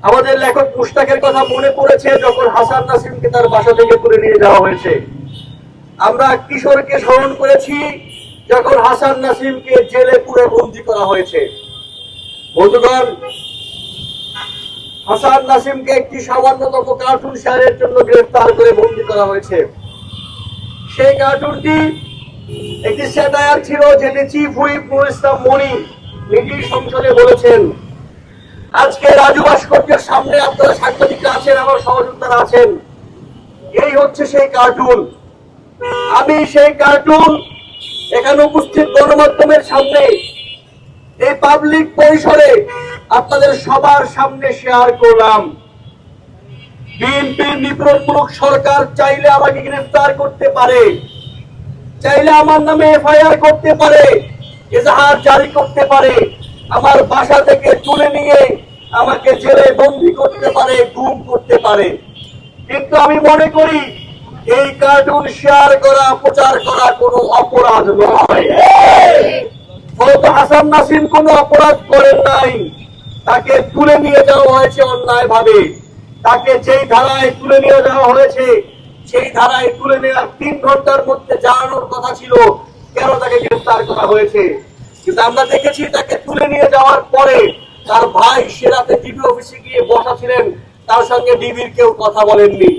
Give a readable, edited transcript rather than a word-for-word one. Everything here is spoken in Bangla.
আমাদের লেখক মুশতাকের কথা মনে পড়েছে যখন হাসান নাসিমকে তার বাসা থেকে তুলে নিয়ে যাওয়া হয়েছে। আমরা কিশোরকে স্মরণ করেছি যখন হাসান নাসিমকে জেলে পুরে বন্দী করা হয়েছে। বন্ধুগণ, হাসান নাসিমকে একটি সামান্যতম কার্টুন শেয়ারের জন্য গ্রেফতার করে বন্দী করা হয়েছে। সেই কার্টুনটি একটি স্যাটায়ার ছিল, যেটি চিফ হুইপ নুরুল ইসলাম মনি নিজেই সংসদে বলেছেন। আজকে রাজু ভাস্কর্যের সামনে আপনারা সাংবাদিকরা আছেন, আমার সহযোদ্ধারা আছেন, এই হচ্ছে সেই কার্টুন। আমি সেই কার্টুন এখানে উপস্থিত গণমাধ্যমের সামনে, এই পাবলিক পরিসরে আপনাদের সবার সামনে শেয়ার করলাম। বিএনপির নিপীড়নমূলক সরকার চাইলে আমাকে গ্রেফতার করতে পারে, চাইলে আমার নামে এফআইআর করতে পারে, এজাহার জারি করতে পারে, আমার বাসা থেকে তুলে নিয়ে আমাকে জেলে বন্দী করতে পারে, গুম করতে পারে। কিন্তু আমি মনে করি এই কার্টুন শেয়ার করা, প্রচার করা কোনো অপরাধ নয়। ফলত হাসান নাসিম কোনো অপরাধ করেন নাই, তাকে তুলে নিয়ে যাওয়া হয়েছে অন্যায় ভাবে। তাকে যেই ধারায় তুলে নিয়ে যাওয়া হয়েছে, সেই ধারায় তুলে নেওয়ার 3 ঘন্টার মধ্যে জানানোর কথা ছিল কেন তাকে গ্রেফতার করা হয়েছে। কিন্তু আমরা দেখেছি তাকে তুলে নিয়ে যাওয়ার পরে তার ভাই সে রাতে ডিবি অফিসে গিয়ে বসা ছিলেন, তার সঙ্গে ডিবির কেউ কথা বলেননি।